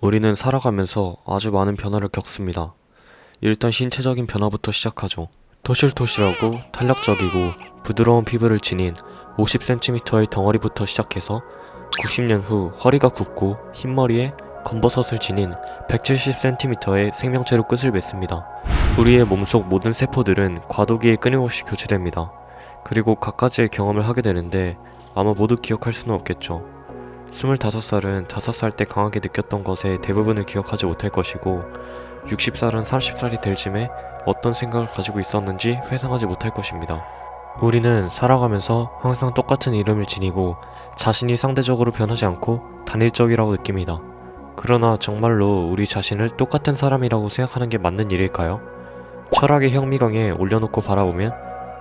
우리는 살아가면서 아주 많은 변화를 겪습니다. 일단 신체적인 변화부터 시작하죠. 토실토실하고 탄력적이고 부드러운 피부를 지닌 50cm의 덩어리부터 시작해서 90년 후 허리가 굽고 흰머리에 검버섯을 지닌 170cm의 생명체로 끝을 맺습니다. 우리의 몸속 모든 세포들은 과도기에 끊임없이 교체됩니다. 그리고 갖가지의 경험을 하게 되는데 아마 모두 기억할 수는 없겠죠. 25살은 5살 때 강하게 느꼈던 것의 대부분을 기억하지 못할 것이고 60살은 30살이 될 즈음에 어떤 생각을 가지고 있었는지 회상하지 못할 것입니다. 우리는 살아가면서 항상 똑같은 이름을 지니고 자신이 상대적으로 변하지 않고 단일적이라고 느낍니다. 그러나 정말로 우리 자신을 똑같은 사람이라고 생각하는 게 맞는 일일까요? 철학의 혁미강에 올려놓고 바라보면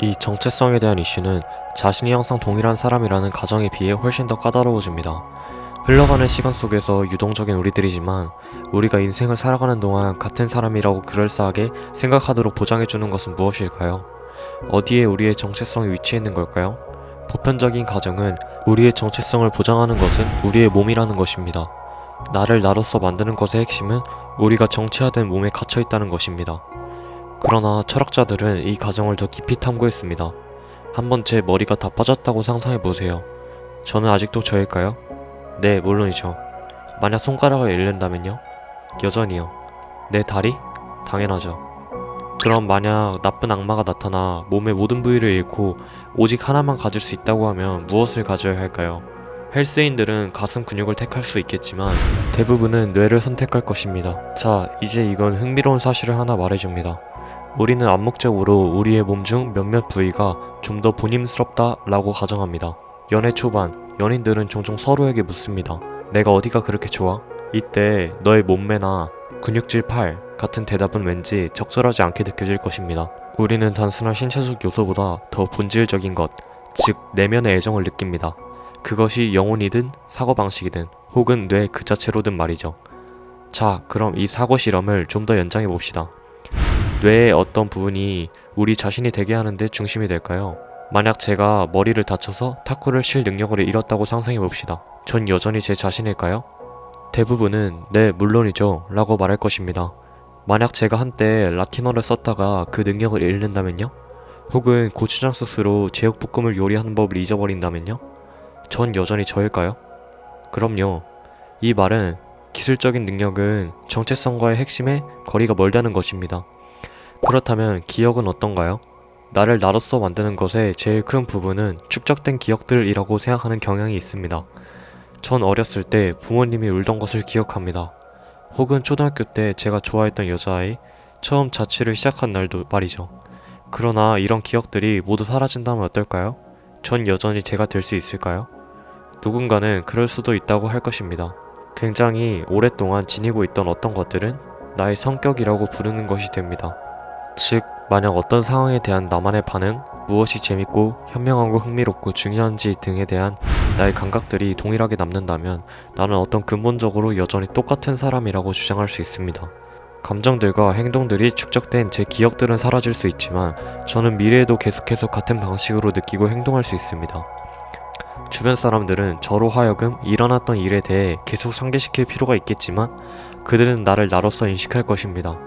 이 정체성에 대한 이슈는 자신이 항상 동일한 사람이라는 가정에 비해 훨씬 더 까다로워집니다. 흘러가는 시간 속에서 유동적인 우리들이지만 우리가 인생을 살아가는 동안 같은 사람이라고 그럴싸하게 생각하도록 보장해주는 것은 무엇일까요? 어디에 우리의 정체성이 위치해 있는 걸까요? 보편적인 가정은 우리의 정체성을 보장하는 것은 우리의 몸이라는 것입니다. 나를 나로서 만드는 것의 핵심은 우리가 정체화된 몸에 갇혀 있다는 것입니다. 그러나 철학자들은 이 가정을 더 깊이 탐구했습니다. 한번 제 머리가 다 빠졌다고 상상해보세요. 저는 아직도 저일까요? 네, 물론이죠. 만약 손가락을 잃는다면요? 여전히요. 내 다리? 당연하죠. 그럼 만약 나쁜 악마가 나타나 몸의 모든 부위를 잃고 오직 하나만 가질 수 있다고 하면 무엇을 가져야 할까요? 헬스인들은 가슴 근육을 택할 수 있겠지만 대부분은 뇌를 선택할 것입니다. 자, 이제 이건 흥미로운 사실을 하나 말해줍니다. 우리는 암묵적으로 우리의 몸 중 몇몇 부위가 좀 더 본인스럽다 라고 가정합니다. 연애 초반, 연인들은 종종 서로에게 묻습니다. 내가 어디가 그렇게 좋아? 이때 너의 몸매나 근육질 팔 같은 대답은 왠지 적절하지 않게 느껴질 것입니다. 우리는 단순한 신체적 요소보다 더 본질적인 것, 즉 내면의 애정을 느낍니다. 그것이 영혼이든 사고방식이든 혹은 뇌 그 자체로든 말이죠. 자, 그럼 이 사고 실험을 좀 더 연장해 봅시다. 뇌의 어떤 부분이 우리 자신이 되게 하는데 중심이 될까요? 만약 제가 머리를 다쳐서 탁구를 칠 능력을 잃었다고 상상해 봅시다. 전 여전히 제 자신일까요? 대부분은 네, 물론이죠 라고 말할 것입니다. 만약 제가 한때 라틴어를 썼다가 그 능력을 잃는다면요? 혹은 고추장 소스로 제육볶음을 요리하는 법을 잊어버린다면요? 전 여전히 저일까요? 그럼요. 이 말은 기술적인 능력은 정체성과의 핵심에 거리가 멀다는 것입니다. 그렇다면 기억은 어떤가요? 나를 나로서 만드는 것의 제일 큰 부분은 축적된 기억들이라고 생각하는 경향이 있습니다. 전 어렸을 때 부모님이 울던 것을 기억합니다. 혹은 초등학교 때 제가 좋아했던 여자아이 처음 자취를 시작한 날도 말이죠. 그러나 이런 기억들이 모두 사라진다면 어떨까요? 전 여전히 제가 될 수 있을까요? 누군가는 그럴 수도 있다고 할 것입니다. 굉장히 오랫동안 지니고 있던 어떤 것들은 나의 성격이라고 부르는 것이 됩니다. 즉, 만약 어떤 상황에 대한 나만의 반응, 무엇이 재밌고 현명하고 흥미롭고 중요한지 등에 대한 나의 감각들이 동일하게 남는다면 나는 어떤 근본적으로 여전히 똑같은 사람이라고 주장할 수 있습니다. 감정들과 행동들이 축적된 제 기억들은 사라질 수 있지만 저는 미래에도 계속해서 같은 방식으로 느끼고 행동할 수 있습니다. 주변 사람들은 저로 하여금 일어났던 일에 대해 계속 상기시킬 필요가 있겠지만 그들은 나를 나로서 인식할 것입니다.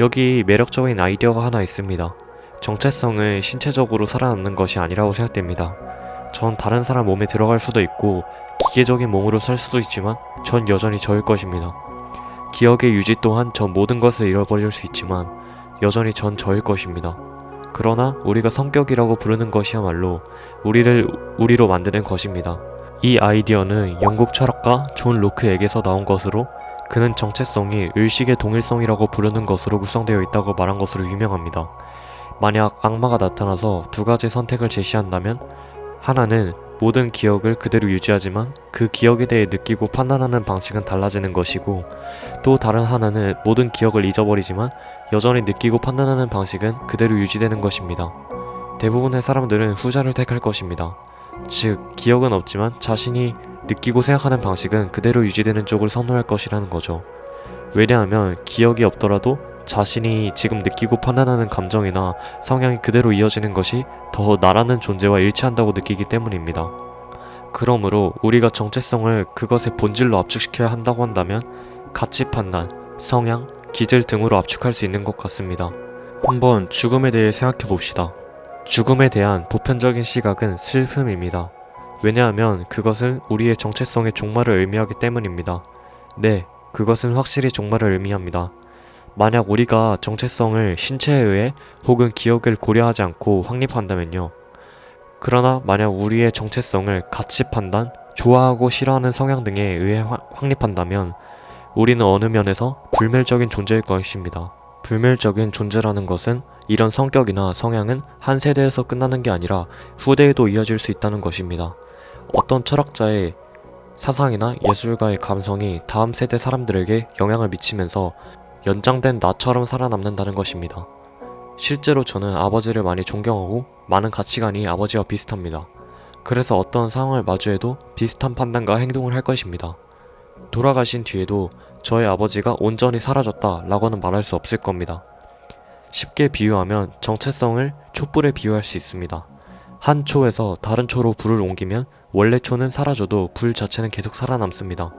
여기 매력적인 아이디어가 하나 있습니다. 정체성은 신체적으로 살아남는 것이 아니라고 생각됩니다. 전 다른 사람 몸에 들어갈 수도 있고 기계적인 몸으로 살 수도 있지만 전 여전히 저일 것입니다. 기억의 유지 또한 전 모든 것을 잃어버릴 수 있지만 여전히 전 저일 것입니다. 그러나 우리가 성격이라고 부르는 것이야말로 우리를 우리로 만드는 것입니다. 이 아이디어는 영국 철학가 존 로크에게서 나온 것으로 그는 정체성이 의식의 동일성이라고 부르는 것으로 구성되어 있다고 말한 것으로 유명합니다. 만약 악마가 나타나서 두 가지 선택을 제시한다면 하나는 모든 기억을 그대로 유지하지만 그 기억에 대해 느끼고 판단하는 방식은 달라지는 것이고 또 다른 하나는 모든 기억을 잊어버리지만 여전히 느끼고 판단하는 방식은 그대로 유지되는 것입니다. 대부분의 사람들은 후자를 택할 것입니다. 즉, 기억은 없지만 자신이 느끼고 생각하는 방식은 그대로 유지되는 쪽을 선호할 것이라는 거죠. 왜냐하면 기억이 없더라도 자신이 지금 느끼고 판단하는 감정이나 성향이 그대로 이어지는 것이 더 나라는 존재와 일치한다고 느끼기 때문입니다. 그러므로 우리가 정체성을 그것의 본질로 압축시켜야 한다고 한다면 가치 판단, 성향, 기질 등으로 압축할 수 있는 것 같습니다. 한번 죽음에 대해 생각해 봅시다. 죽음에 대한 보편적인 시각은 슬픔입니다. 왜냐하면 그것은 우리의 정체성의 종말을 의미하기 때문입니다. 네, 그것은 확실히 종말을 의미합니다. 만약 우리가 정체성을 신체에 의해 혹은 기억을 고려하지 않고 확립한다면요. 그러나 만약 우리의 정체성을 가치 판단, 좋아하고 싫어하는 성향 등에 의해 확립한다면 우리는 어느 면에서 불멸적인 존재일 것입니다. 불멸적인 존재라는 것은 이런 성격이나 성향은 한 세대에서 끝나는 게 아니라 후대에도 이어질 수 있다는 것입니다. 어떤 철학자의 사상이나 예술가의 감성이 다음 세대 사람들에게 영향을 미치면서 연장된 나처럼 살아남는다는 것입니다. 실제로 저는 아버지를 많이 존경하고 많은 가치관이 아버지와 비슷합니다. 그래서 어떤 상황을 마주해도 비슷한 판단과 행동을 할 것입니다. 돌아가신 뒤에도 저의 아버지가 온전히 사라졌다 라고는 말할 수 없을 겁니다. 쉽게 비유하면 정체성을 촛불에 비유할 수 있습니다. 한 초에서 다른 초로 불을 옮기면 원래 초는 사라져도 불 자체는 계속 살아남습니다.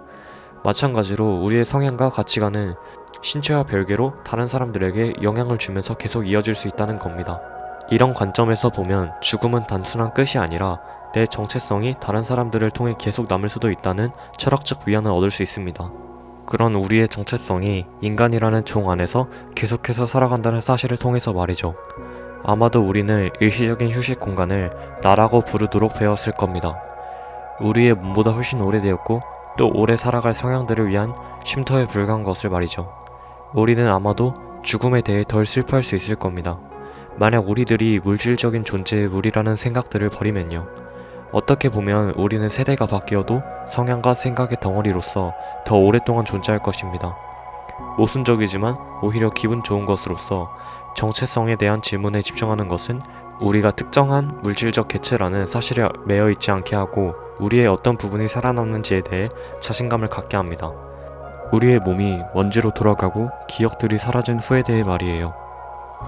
마찬가지로 우리의 성향과 가치관은 신체와 별개로 다른 사람들에게 영향을 주면서 계속 이어질 수 있다는 겁니다. 이런 관점에서 보면 죽음은 단순한 끝이 아니라 내 정체성이 다른 사람들을 통해 계속 남을 수도 있다는 철학적 위안을 얻을 수 있습니다. 그런 우리의 정체성이 인간이라는 종 안에서 계속해서 살아간다는 사실을 통해서 말이죠. 아마도 우리는 일시적인 휴식 공간을 나라고 부르도록 되었을 겁니다. 우리의 몸보다 훨씬 오래되었고 또 오래 살아갈 성향들을 위한 쉼터에 불과한 것을 말이죠. 우리는 아마도 죽음에 대해 덜 슬퍼할 수 있을 겁니다. 만약 우리들이 물질적인 존재의 무리라는 생각들을 버리면요. 어떻게 보면 우리는 세대가 바뀌어도 성향과 생각의 덩어리로서 더 오랫동안 존재할 것입니다. 모순적이지만 오히려 기분 좋은 것으로서 정체성에 대한 질문에 집중하는 것은 우리가 특정한 물질적 개체라는 사실에 매여 있지 않게 하고 우리의 어떤 부분이 살아남는지에 대해 자신감을 갖게 합니다. 우리의 몸이 먼지로 돌아가고 기억들이 사라진 후에 대해 말이에요.